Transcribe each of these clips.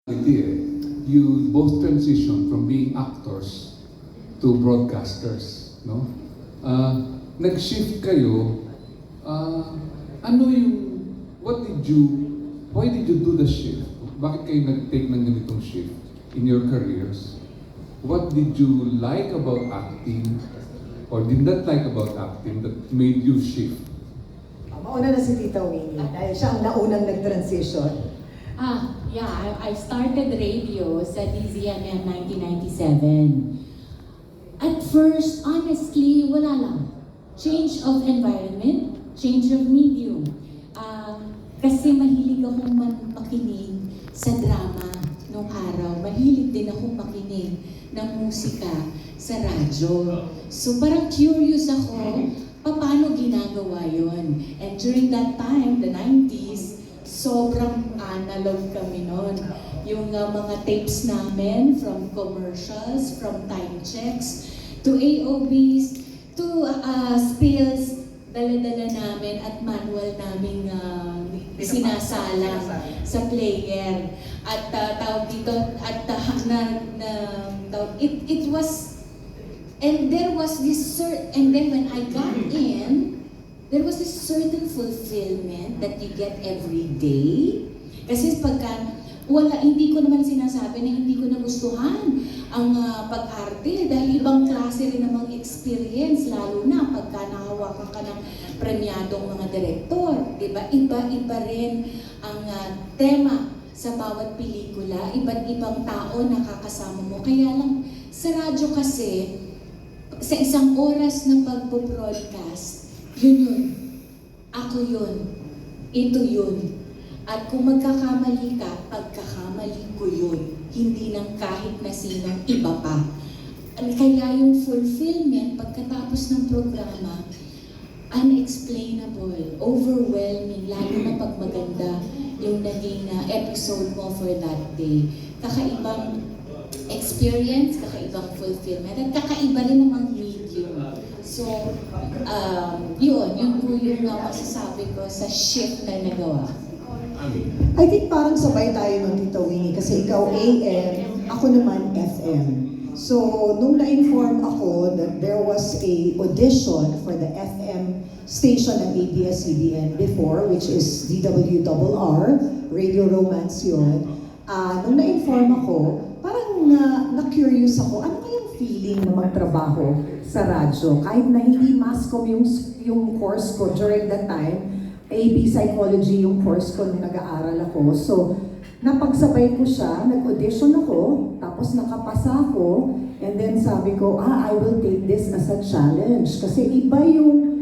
You both transition from being actors to broadcasters, no? Nag-shift kayo, why did you do the shift? Bakit kayo nag-take ng ganitong shift in your careers? What did you like about acting or did not like about acting that made you shift? Mauna na si Tita Winnie dahil siya ang naunang nag-transition. I started radio sa DZMM 1997. At first, honestly, wala lang. Change of environment, change of medium. Kasi mahilig akong makinig sa drama nung araw. Mahilig din akong makinig ng musika sa radyo. So parang curious ako, paano ginagawa yon? And during that time, the 90s, sobrang analog kami noon. Yung mga tapes namin from commercials, from time checks, to AOBs, to spills, dala-dala namin at manual namin sinasalang sa player. At tawag dito, at it was, and there was this and then when I got in, there was this certain fulfillment that you get every day. Kasi hindi ko naman sinasabi na hindi ko nagustuhan ang pag-arte dahil ibang klase rin namang experience, lalo na pagka nahawakan ka ng premyadong mga direktor. Diba? Iba-iba rin ang tema sa bawat pelikula, iba't ibang tao nakakasama mo. Kaya lang, sa radyo kasi, sa isang oras ng pagpo-broadcast, yun. Ako yun. Ito yun. At kung magkakamali ka, pagkakamali ko yun. Hindi ng kahit na sinong iba pa. Kaya yung fulfillment, pagkatapos ng programa, unexplainable, overwhelming, lalo na pag maganda yung naging episode mo for that day. Kakaibang experience, kakaibang fulfillment, at kakaiba rin namang medium. So, yun po yung masasabi ko sa shift na nagawa. I think parang sabay tayo ng Tita Winnie kasi ikaw AM, ako naman FM. So, nung na-inform ako that there was a audition for the FM station ng ABS-CBN before, which is DWRR, Radio Romance yun. Nung na-inform ako, parang na-curious ako, ano kayang feeling na magtrabaho sa radyo? Kahit na hindi mass-com yung course ko during that time, AB Psychology yung course ko nung nag-aaral ako. So, napagsabay ko siya, nag-audition ako, tapos nakapasa ako, and then sabi ko, I will take this as a challenge. Kasi iba yung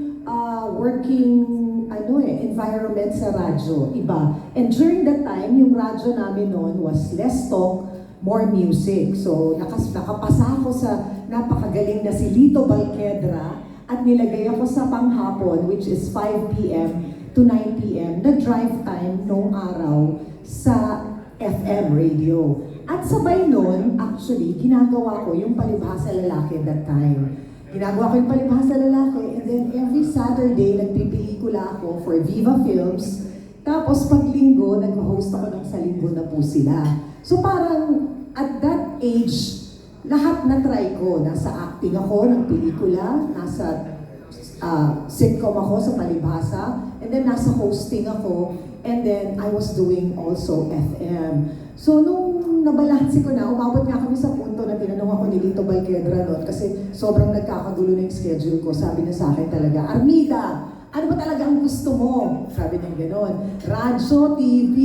working environment sa radyo, iba. And during that time, yung radyo namin noon was less talk, more music. So, nakapasa ako sa napakagaling na si Lito Balquedra at nilagay ako sa panghapon, which is 5 p.m. to 9 p.m. na drive time noong araw sa FM radio. At sabay nun, actually, ginagawa ko yung Palibhasa Lalaki that time. Ginagawa ko yung Palibhasa Lalaki, and then every Saturday, nagpipelikula ako for Viva Films. Tapos pag linggo, nag-host ako ng Sa Linggo na po sila. So parang, at that age, lahat na try ko. Nasa acting ako ng pelikula, nasa sitcom ako sa Palibhasa, and then nasa hosting ako, and then I was doing also FM. So nung nabalansi ko na, umabot nga kami sa punto na tinanong ako ni Lito Balquedra noon kasi sobrang nagkakagulo na yung schedule ko. Sabi niya sa akin talaga, Armida, ano ba talaga ang gusto mo? Sabi niya gano'n, radyo, TV,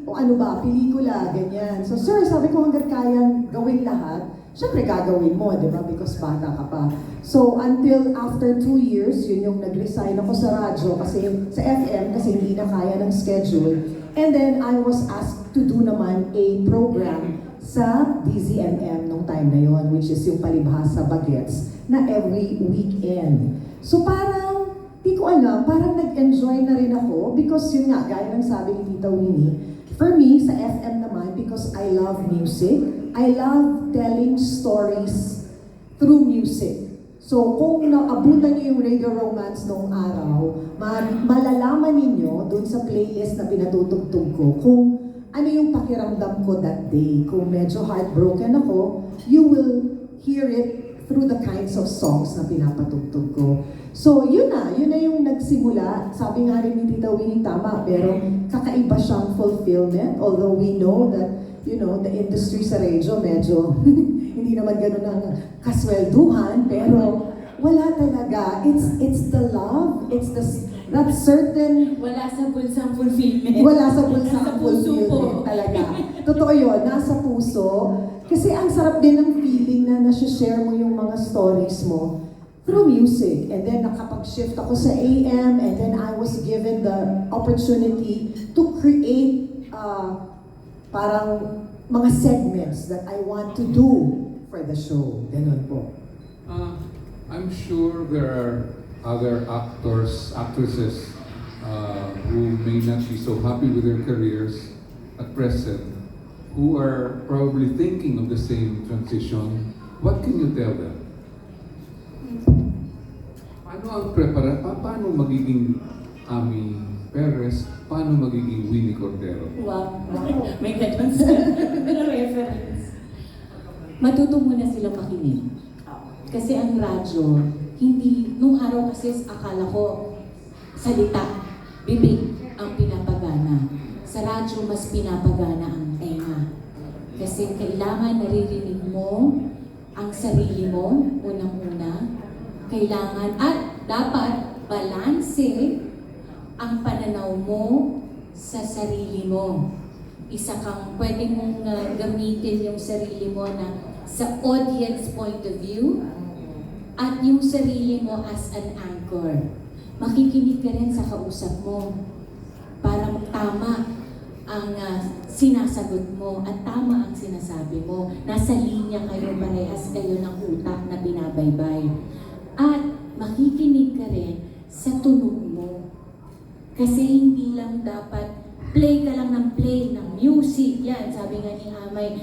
o ano ba, pelikula, ganyan. So sir, sabi ko hanggang kayang gawin lahat, syempre gagawin mo, di ba? Because bata ka pa. So, until after 2 years, yun yung nag-resign ako sa radyo, kasi sa FM, kasi hindi na kaya ng schedule. And then, I was asked to do naman a program sa DZMM nung time na yon, which is yung Palibhasa Bagets, na every weekend. So, parang, di ko alam, parang nag-enjoy na rin ako, because yun nga, gaya ng sabi ni Tita Winnie, for me, sa FM naman, because I love music, I love telling stories through music. So, kung naabutan niyo yung Radio Romance noong araw, malalaman ninyo doon sa playlist na pinatutugtog ko kung ano yung pakiramdam ko that day. Kung medyo heartbroken ako, you will hear it through the kinds of songs na pinapatugtog ko. So, yun na yung nagsimula. Sabi nga rin ni Tita Winnie, tama, pero kakaiba siyang fulfillment. Although we know that, the industry sa radio medyo hindi naman ganun ang kaswelduhan, pero wala talaga. It's the love, it's that certain Wala sa bulsang fulfillment. wala sa bulsa Nasa ang puso fulfillment po. talaga. Totoo yun, nasa puso. Kasi ang sarap din ng feeling na nasi-share mo yung mga stories mo through music. And then nakapag-shift ako sa AM, and then I was given the opportunity to create parang mga segments that I want to do for the show. Ganun po. I'm sure there are other actresses who may not be so happy with their careers at present, who are probably thinking of the same transition. What can you tell them? Ano ang paano magiging Ami Perez? Paano magiging Winnie Cordero? Wow. May ganun sa reference. Matuto muna sila makinig. Kasi ang radyo, hindi, nung araw kasi akala ko, salita, bibig ang pinapagana. Sa radyo, mas pinapagana ang tenga. Kasi kailangan naririnig mo ang sarili mo, unang-una. Kailangan, at dapat balanse ang pananaw mo sa sarili mo. Isa kang pwede mong gamitin yung sarili mo na sa audience point of view at yung sarili mo as an anchor. Makikinig ka rin sa kausap mo para tama ang sinasagot mo at tama ang sinasabi mo. Nasa linya kayo, parehas kayo ng utak na binabaybay. At makikinig ka rin sa tunog mo. Kasi hindi lang dapat play ka lang ng play ng music. Yan, sabi nga ni Amay,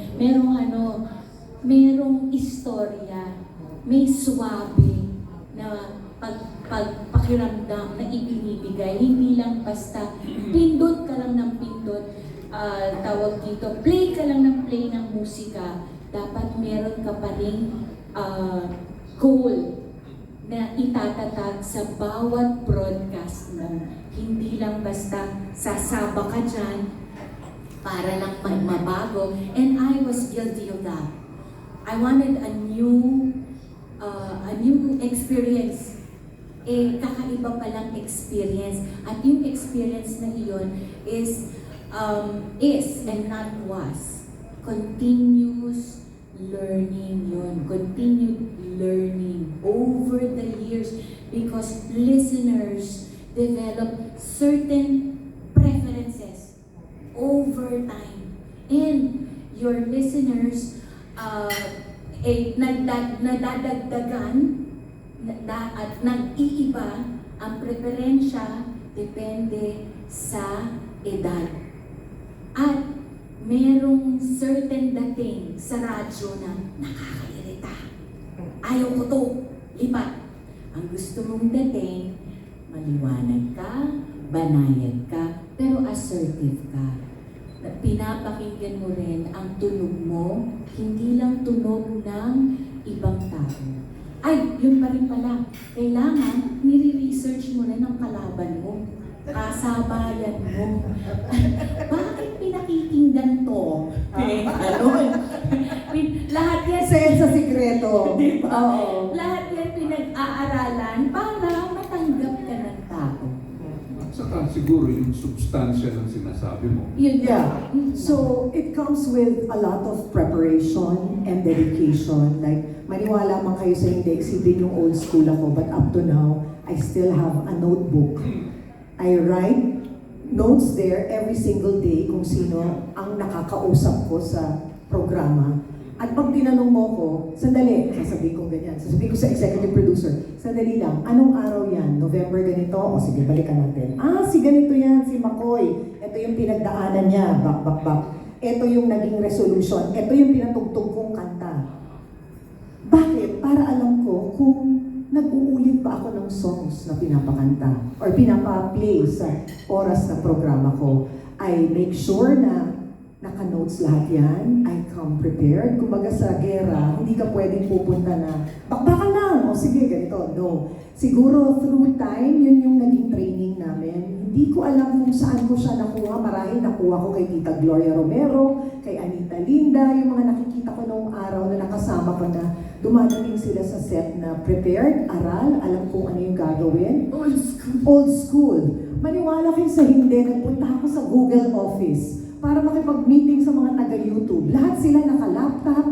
merong istorya, may swabe na pakiramdam na ibinibigay. Hindi lang basta pindot ka lang ng pindot, tawag dito, play ka lang ng play ng musika. Dapat meron ka pa rin goal na itatatag sa bawat broadcast mo. Hindi lang basta sasaba ka dyan para lang mabago. And I was guilty of that. I wanted a new experience. Kakaiba palang experience. At yung experience na iyon is and not was. Continuous learning yun. Continued learning over the years because listeners develop certain preferences over time. And your listeners nadadagdagan at nag-iiba ang preferensya depende sa edad. At merong certain dating sa radyo na nakakairita. Ayaw ko to, lipat. Ang gusto mong dating, maliwanag ka, banayad ka, pero assertive ka. Pinapakinggan mo rin ang tunog mo, hindi lang tunog ng ibang tao. Ay, yun pa rin pala. Kailangan, nire-research mo rin ang kalaban mo. Kasabayan mo. Bakit pinakikinggan to? Lahat yan Sa sikreto. Diba? Oo. Lahat yan pinag-aaralan para matanggap ka ng tao. At saka siguro yung substansya ng sinasabi mo. Yun Yeah. So, it comes with a lot of preparation and dedication. Like, maniwala man kayo sa hindi, isipin yung old school ako, but up to now, I still have a notebook. I write notes there every single day kung sino ang nakakausap ko sa programa. At pag tinanong mo ko, sandali, sasabihin ko ganyan. Sasabihin ko sa executive producer, sandali lang, anong araw yan? November ganito? O sige, balikan natin. Si ganito yan, si McCoy. Ito yung pinagdaanan niya, bak. Ito yung naging resolution. Ito yung pinatugtog kong kanta. Bakit? Para alam ko kung nag-uulit pa ako ng songs na pinapakanta or pinapa-play sa oras na programa ko. I make sure na Naka-notes lahat yan. I come prepared. Kumbaga sa gera, hindi ka pwedeng pupunta na, bakbakan lang! O sige, ganito. No. Siguro through time, yun yung naging training namin. Hindi ko alam kung saan ko siya nakuha. Marahil nakuha ko kay Tita Gloria Romero, kay Anita Linda, yung mga nakikita ko noong araw na nakasama ko na dumadating sila sa set na prepared, aral, alam kung ano yung gagawin. Old school. Old school. Maniwala kayo sa hindi, nagpunta ako sa Google Office para makipag-meeting sa mga taga-YouTube. Lahat sila naka-laptop,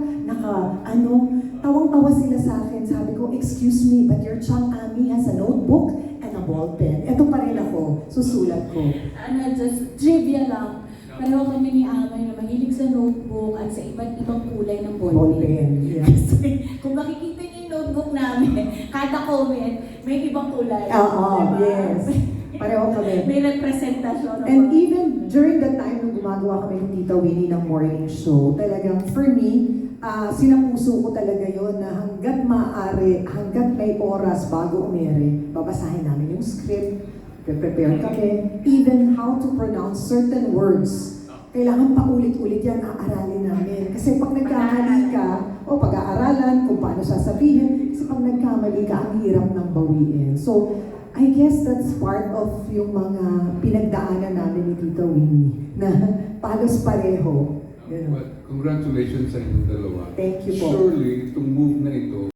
tawang-tawa sila sa akin. Sabi ko, excuse me, but your Chang Ami has a notebook and a ball pen. Ito pa rin ako, susulat ko. Just trivia lang. Pareho kami ni Amay na mahilig sa notebook at sa iba't ibang kulay ng Ball ballpen. pen, yes. Kasi kung makikita niyo yung notebook namin, kada comment, may ibang kulay. Oo, Diba? yes. Pareho kami. May representasyon. And even during the time nung gumagawa kami ni Tita Winnie ng morning show, talagang for me, sinapuso ko talaga yon na hanggat maaari, hanggat may oras bago umere, babasahin namin yung script, prepare kami, even how to pronounce certain words. Kailangan paulit-ulit yan, aaralin namin. Kasi pag nagkamali ka, pag-aaralan kung paano sasabihin, kasi pag nagkamali ka, ang hirap ng bawiin. So, I guess that's part of yung mga pinagdaanan namin ni Tita Winnie na palos pareho. Ganun. But congratulations sa inyong dalawa. Thank you po. Surely, itong move na ito,